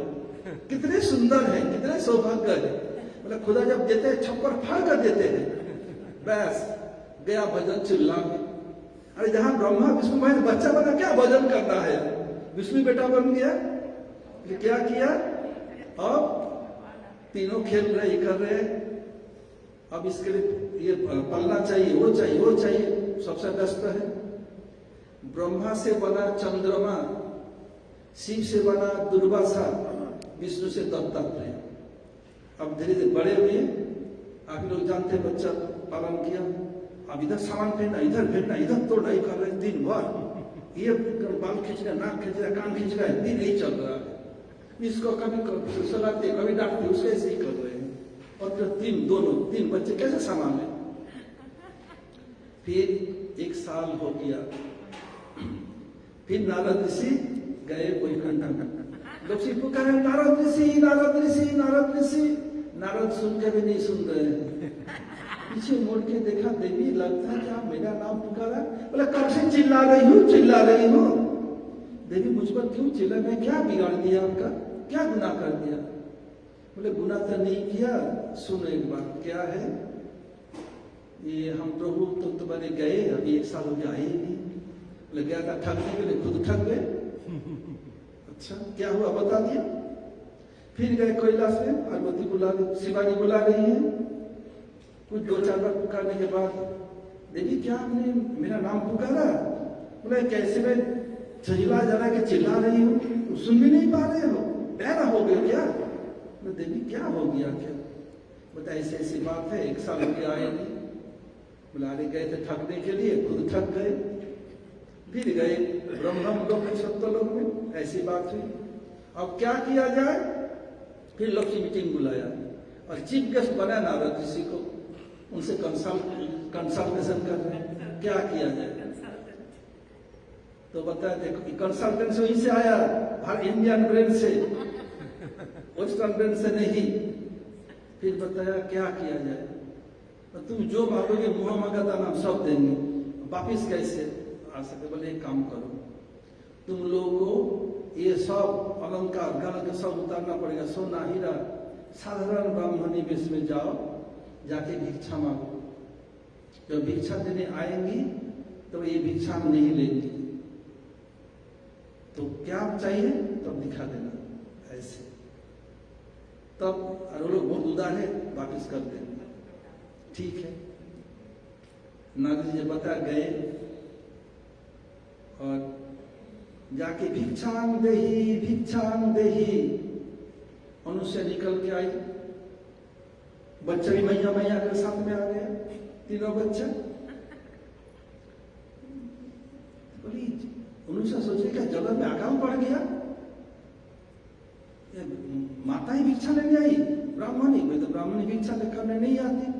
कितने सुंदर है, कितने सौभाग्य है। मतलब खुदा जब देते हैं छप्पर फाड़ कर देते हैं। बस गया भजन चिल्ला में, अरे जहां ब्रह्मा विष्णु महेश बच्चा बना, क्या भजन करना है, विष्णु बेटा बन गया। क्या किया, अब तीनों खेल रहे, कर रहे, अब इसके लिए ये पलना चाहिए, वो चाहिए, वो चाहिए, सबसे व्यस्त है। ब्रह्मा से बना चंद्रमा, शिव से बना दुर्वासा, विष्णु से दत्तात्रेय। अब धीरे धीरे बड़े हुए, आप लोग जानते हैं, बच्चा पालन किया, अब इधर सामान फेंकना, इधर फेंकना, इधर तोड़ना, ही कर रहे हैं दिन भर। ये बाल खींच रहा, नाक खींच रहा, कान खींच रहा है, दिन यही चल रहा है। इसको कभी सुलाते, कभी डांटते, उसको ऐसे ही कर रहे हैं। और फिर तीन बच्चे कैसे संभाले? फिर 1 साल हो गया, फिर नारद ऋषि गए बैकुंठ में। लोग सिर्फ पुकारे नारद ऋषि, नारद ऋषि, नारद ऋषि। नारद सुन के भी नहीं सुन रहे हैं। पीछे मुड़ के देखा, देवी लगता है क्या मेरा नाम पुकारा? बोले कब से चिल्ला रही हूँ। देवी मुझ पर क्यों चिल्ला? मैं क्या बिगाड़ दिया आपका? क्या गुनाह कर दिया? बोले गुनाह तो नहीं किया, सुनो एक बात। क्या है? ये हम प्रभु तो तुम्हारे गए, अभी 1 साल हो गया, आए नहीं। बोले गया था ठगने के लिए, खुद ठग गए। अच्छा क्या हुआ बता दिया। फिर गए कैलाश में, पार्वती बुला रही, शिवाजी बुला रही है। कुछ 2-4 बार पुकारने के बाद, देवी क्या आपने मेरा नाम पुकारा? बोले कैसे मैं चिल्ला जा रहा कि चिल्ला रही हूँ, सुन भी नहीं पा रहे हो? बहरा हो गए क्या? बोले देवी क्या हो गया क्या? बता ऐसी बात है, 1 साल हो गया आए नहीं। बुलाने गए थे ठगने के लिए, खुद ठग गए। फिर गए ब्रह्म लोक सत्य लोक में, ऐसी बात हुई। अब क्या किया जाए? फिर लोग की मीटिंग बुलाया और चीफ गेस्ट बनाया नारद ऋषि को। उनसे कंसल्टेशन कर रहे हैं क्या किया जाए। तो बताया देखो कंसल्टेंसी वहीं से आया, हर इंडियन ब्रेन से, वेस्टर्न ब्रेन से नहीं। फिर बताया क्या किया जाए। तो तुम जो मांगोगे मुहम्मद का नाम सब देंगे, वापिस कैसे आ सके? बोले एक काम करो, तुम लोगों को ये सब अलंकार गल के सब उतारना पड़ेगा, सोना हीरा। साधारण ब्राह्मणी वेश में जाओ, जाके भिक्षा मांगो। जब भिक्षा देने आएंगी तो ये भिक्षा हम नहीं लेंगी, तो क्या चाहिए तब दिखा देना ऐसे। तब और लोग बहुत उदार है, वापिस कर देंगे। ठीक है, नारद जी बता गए और जाके भिक्षांग देही मनुष्य निकल के आई। बच्चा भी मैया के साथ में आ गया, तीनों बच्चा। बोली मनुष्य सोचे क्या जगत में आगाम पड़ गया? माता ही भिक्षा लेने आई, ब्राह्मणी? कोई तो ब्राह्मणी भिक्षा करने नहीं आती।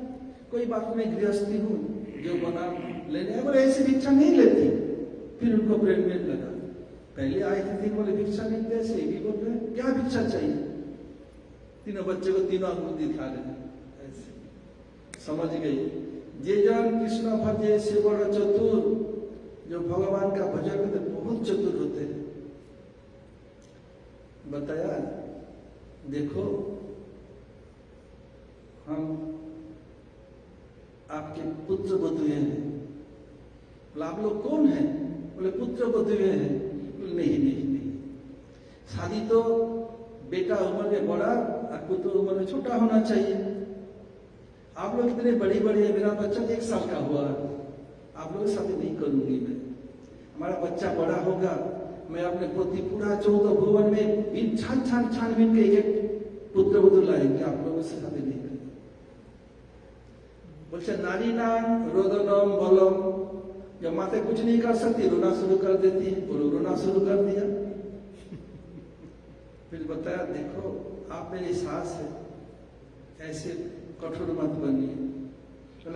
कोई बात नहीं, गृहस्थी हूँ जो बना लेने आए। बोले ऐसी भिक्षा नहीं लेती। फिर उनको ब्रेन में लगा, पहले आए थे बोले भिक्षा नहीं दे, ऐसे भी बोल रहे क्या भिक्षा चाहिए? तीनों बच्चे को तीनों अंगूठी दिखा रहे ऐसे। समझ गई, जे जन कृष्ण भजे से बड़ा चतुर। जो भगवान का भजन करते बहुत चतुर होते हैं। बताया देखो हम आपके पुत्र बधुए हैं। बोले आप लोग कौन हैं? बोले पुत्र बधुए हैं। बोले नहीं, शादी तो बेटा उम्र में बड़ा और पुत्र उम्र में छोटा होना चाहिए। आप लोग इतने बड़ी है, मेरा बच्चा 1 साल का हुआ, आप लोग शादी नहीं करूंगी मैं। हमारा बच्चा बड़ा होगा, मैं अपने पोती पूरा 14 भुवन में छान के एक पुत्र वधु लाएंगे, आप लोगों से शादी नहीं करेंगे। बोलते नारी नाम रोदनम बलम। जब माता कुछ नहीं कर सकती, रोना शुरू कर देती है। बोलो रोना शुरू कर दिया। फिर बताया देखो आप मेरी सास है, ऐसे कठोर मत बनिए।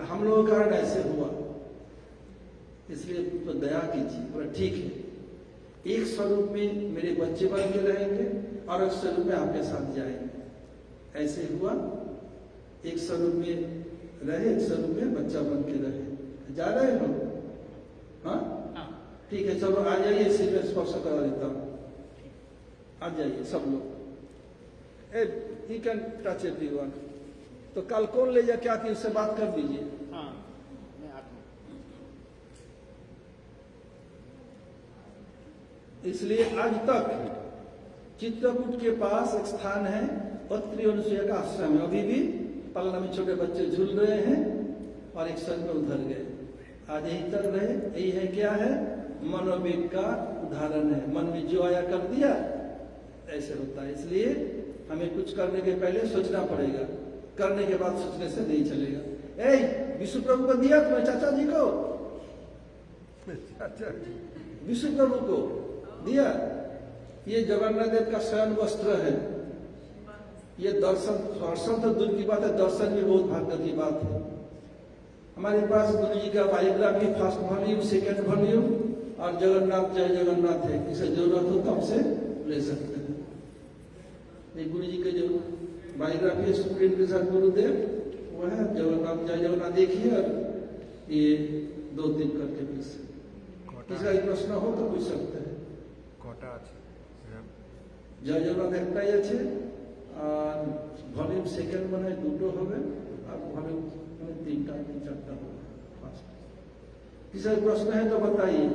हम लोगों के कारण ऐसे हुआ, इसलिए तो दया कीजिए। बोला ठीक है, एक स्वरूप में मेरे बच्चे बन के रहेंगे और एक स्वरूप में आपके साथ जाएंगे। ऐसे हुआ, एक स्वरूप में रहे, एक स्वरूप में बच्चा बन के रहे। जा रहे हो? हाँ ठीक है, चलो आ जाइए, सिर में स्पर्श करा देता हूँ। आ जाइए सब लोग। You can touch everyone. तो कल कौन ले जा क्या कि उससे बात कर दीजिए। हाँ मैं आता हूँ। इसलिए आज तक चित्रकूट के पास एक स्थान है, पत्री अनुसुईया का आश्रम है। अभी भी पलना में छोटे बच्चे झूल रहे हैं और एक सर में उधर गए। आज यहीं तक रहे। यही है क्या है? मनोवेग का उदाहरण है। मन में जो आया कर दिया, ऐसे होता है। इसलिए हमें कुछ करने के पहले सोचना पड़ेगा, करने के बाद सोचने से नहीं चलेगा। विष्णु प्रभु को दिया तुम्हें चाचा जी को, अच्छा विष्णु प्रभु को दिया। ये जगन्नाथ देव का शयन वस्त्र है। ये दर्शन तो दूर की बात है, दर्शन भी बहुत भाग्य की बात है। हमारे पास गुरु जी का biography first volume, second volume और जगन्नाथ जय जगन्नाथ है। किसे जरूरत हो तो हमसे ले सकते हैं। ये गुरु जी के जो बायोग्राफी है सुप्रीम के साथ गुरुदेव, वो है जगन्नाथ जय जगन्नाथ देखिए, और ये 2-3 करके पीछे। इसका एक प्रश्न हो तो पूछ सकते हैं। कोटा আছে जय जगन्नाथ एकटाई আছে, আর ভলিউম সেকেন্ড মানে দুটো হবে, আর ভলিউম মানে 3-4টা হবে। किसी प्रश्न है तो बताइए।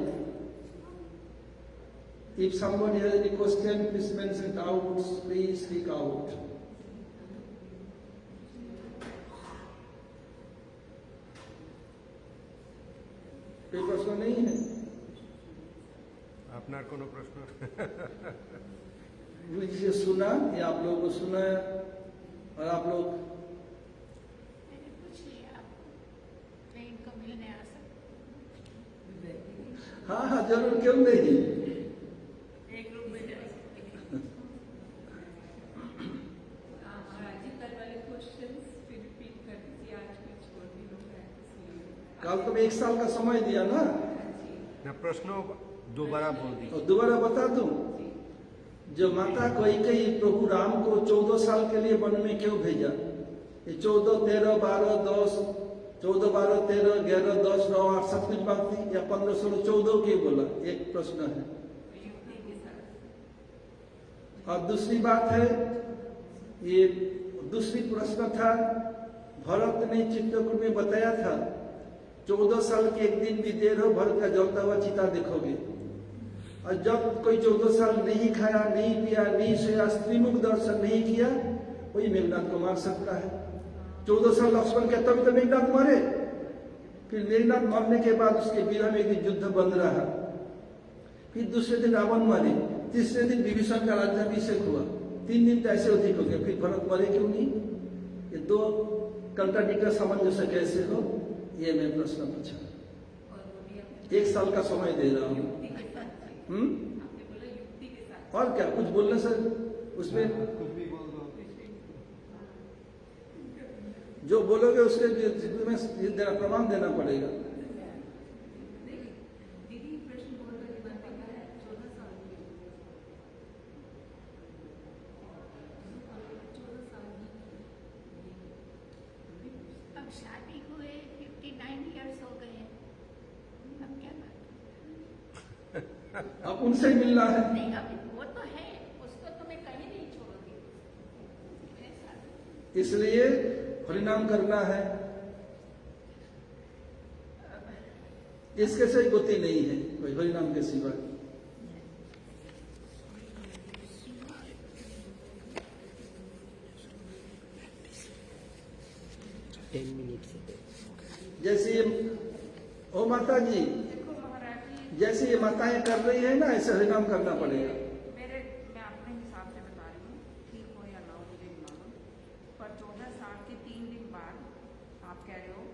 If someone has any question, please mention it out. Please speak out. कोई प्रश्न नहीं है? আপনার কোনো প্রশ্ন? गुरु जी से सुना या आप लोगों को सुना है, और आप लोग मैंने पूछ लिया आपको, मैं इनको मिलने आ सकती हाँ हाँ जरूर, क्यों नहीं। एक रूम में जा सकती महाराज जी कल वाले क्वेश्चंस फिर रिपीट कर दीजिए, आज कुछ और भी लोग हैं इसलिए। कल तो मैं 1 साल का समय दिया ना, না প্রশ্ন दोबारा बोल दी। और दोबारा बता दूं। जो माता कैकेयी प्रभु राम को 14 साल के लिए वन में क्यों भेजा? ये 14, 13, 12, 10, 14, 12, 13, 11, 10, 9, 8 सब कुछ बात थी, या 15, 16, 14 क्यों बोला? एक प्रश्न है। और दूसरी बात है, ये दूसरी प्रश्न था, भरत ने चित्रकूट में बताया था 14 साल के एक दिन भी देर हो भरत का जलता हुआ चिता देखोगे। और जब कोई 14 साल नहीं खाया, नहीं पिया, नहीं सोया, स्त्रीमुख दर्शन नहीं किया, वही मेघनाथ को मार सकता है। 14 साल लक्ष्मण के तभी तो मेघनाथ मरे। फिर मेघनाथ मरने के बाद उसके विरह में एक दिन युद्ध बंद रहा। फिर दूसरे दिन रावण मरे, तीसरे दिन विभीषण का राज्याभिषेक हुआ, 3 दिन तो ऐसे अधिक हो गए। फिर भरत मरे क्यों नहीं? ये 2 कंट्राडिक्टर सामंजस्य कैसे हो? ये मैं प्रश्न पूछा। 1 साल का समय दे रहा हूँ। आपने बोला युक्ति के साथ, और क्या कुछ बोलने से उसमें कुछ भी बोल दो। जो बोलोगे उसके में देना, प्रमाण देना पड़ेगा। दीदी प्रश्न बोल रहे बातें क्या है? 14 साल की, 14 साल की। अब शादी हुए 59 इयर्स हो गए हैं, अब क्या बात? अब उनसे ही मिलना है। नहीं, अभी वो तो है, उसको तो मैं कहीं नहीं छोड़ूंगी। ऐसा इसलिए हरिनाम करना है। इसके से गति नहीं है कोई हरिनाम के सिवा। जैसे ये ओ माता जी, देखो महाराज जी, जैसे ये माताएं कर रही है ना, ऐसे हरिनाम करना पड़ेगा। मैं अपने हिसाब से बता रही हूँ, ठीक हो या ना हो मुझे नहीं मालूम, पर 14 साल के 3 दिन बाद आप कह रहे हो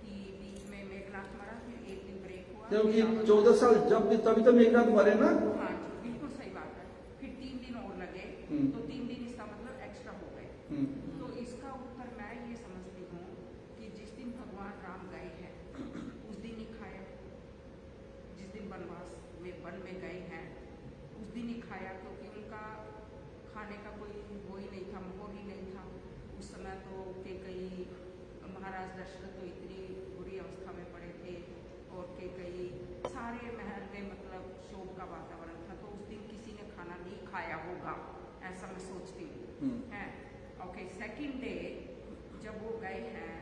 कि बीच में मेघनाथ मरा, फिर 1 दिन ब्रेक हुआ, क्योंकि 14 साल जब भी तभी तो मेघनाथ मरे ना। हाँ जी बिल्कुल सही बात है। फिर 3 दिन और लगे, तो 3 दिन इसका मतलब एक्स्ट्रा हो गए। तो इसका उत्तर मैं ये समझती हूँ कि जिस दिन भगवान राम गए हैं उस दिन ही खाया, जिस दिन वनवास में वन में गए हैं उस दिन ही खाया, क्योंकि उनका खाने का कोई वो ही नहीं था, माहौल ही नहीं था उस समय। तो कैकेयी महाराज दशरथ तो इतनी बुरी अवस्था में पड़े थे, और कैकेयी सारे महल में मतलब शोक का वातावरण था, तो उस दिन किसी ने खाना नहीं खाया होगा, ऐसा मैं सोचती हूँ। है ओके। सेकंड डे जब वो गए हैं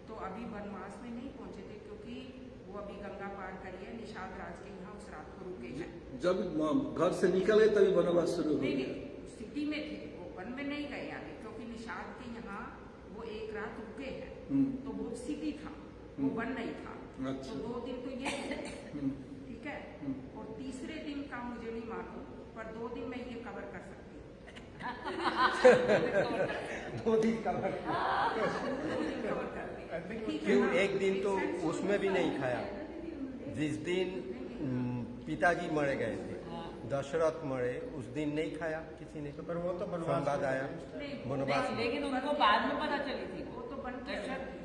तो अभी वनवास में नहीं पहुंचे थे, क्योंकि वो अभी गंगा पार करिए निषाद राज के यहाँ उस रात को रुके हैं। जब घर से निकले तभी वनवास शुरू हो नहीं गया। नहीं, सिटी में थे वो, वन में नहीं गए आगे, क्योंकि निषाद के यहाँ वो 1 रात रुके हैं, तो वो सिटी था, वो वन नहीं था। अच्छा। तो 2 दिन तो ये ठीक है। और तीसरे दिन का मुझे नहीं मालूम, पर 2 दिन में ये कवर कर सकती हूँ। 2 दिन कवर। 2 दिन कवर कर दी। ठीक है क्यों ना? एक दिन तो Make sense उसमें भी नहीं खाया जिस दिन पिताजी मरे गए थे दशरथ मरे उस दिन नहीं खाया किसी ने पर वो तो संवाद आया नहीं, वनवास में। लेकिन उनको बाद में पता चली थी वो तो बन के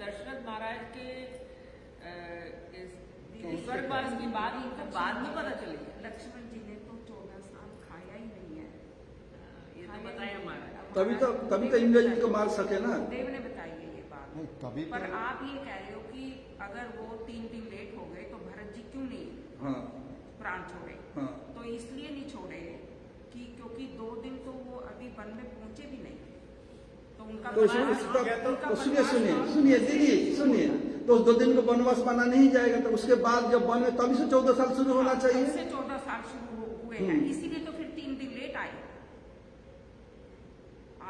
दशरथ महाराज के स्वर्गवास की बात उनको बाद में पता चली है। लक्ष्मण जी ने तो 14 साल खाया ही नहीं है। ये तो बताया हमारा तभी तो इंद्रजीत को मार सके ना। देव ने बताई है ये बात। नहीं, तभी पर तो आप ये कह रहे हो कि अगर वो 3 दिन लेट हो गए तो भरत जी क्यों नहीं हाँ प्राण छोड़े? हाँ तो इसलिए नहीं छोड़े कि क्योंकि 2 दिन तो वो अभी वन में पहुंचे भी नहीं थे। तो उनका तो सुनिए दीदी सुनिए, तो उस 2 दिन को वनवास माना नहीं जाएगा, तो उसके बाद जब वन में तभी से 14 साल शुरू होना चाहिए। से 14 साल शुरू हुए हैं, इसीलिए तो फिर 3 दिन लेट आए।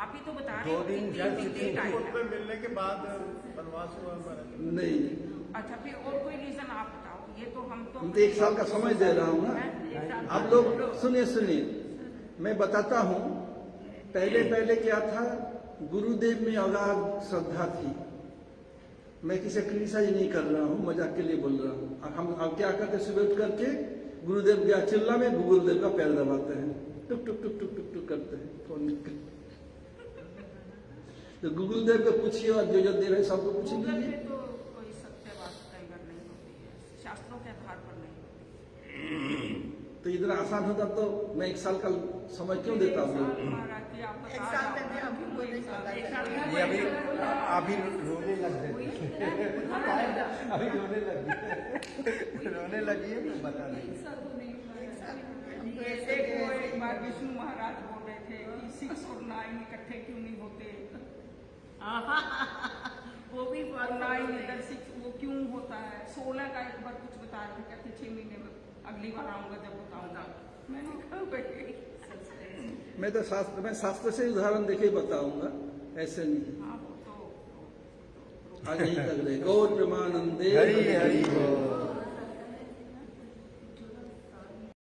आप ही तो बता रहे 2 हो कि दिन 3 दिन लेट आए उन पे हैं। मिलने के बाद वनवास हुआ हमारा। नहीं अच्छा फिर और कोई रीजन आप बताओ, ये तो हम तो हम तो 1 साल का समय दे रहा हूँ ना। आप लोग सुनिए, मैं बताता हूँ। पहले क्या था, गुरुदेव में अगाध श्रद्धा थी। मैं किसी क्रिटिसाइज नहीं कर रहा हूँ, मजाक के लिए बोल रहा हूँ। हम अब क्या करते, सुबह उठ करके गुरुदेव गया चिल्ला में गुरुदेव का पैर दबाते हैं, टुक टुक टुक टुक टुक टुक करते हैं फोन। तो गुरुदेव को पूछिए और जो देव है सबको पूछ गूगल लीजिए। पे तो कोई सत्य बात कई बार नहीं होती है, शास्त्रों के आधार पर नहीं होती। तो इतना आसान होता तो मैं 1 साल का समय क्यों देता हूँ? महाराज जी आप बता ये अभी रोने लग गए अभी रोने लगी है तो बता नहीं एक बार विष्णु महाराज बोल रहे थे कि 6 और 9 इकट्ठे क्यों नहीं होते, वो भी और 9 इधर 6 वो क्यों होता है। 16 का एक बार कुछ बता रहे थे, कहते 6 महीने में अगली बार आऊंगा जब बताऊंगा। मैंने कहा भाई मैं शास्त्र से उदाहरण देके ही बताऊंगा, ऐसे नहीं। हाँ वो तो आज यहीं तक रहे। गौर प्रेमानंदे हरि हरि बोल।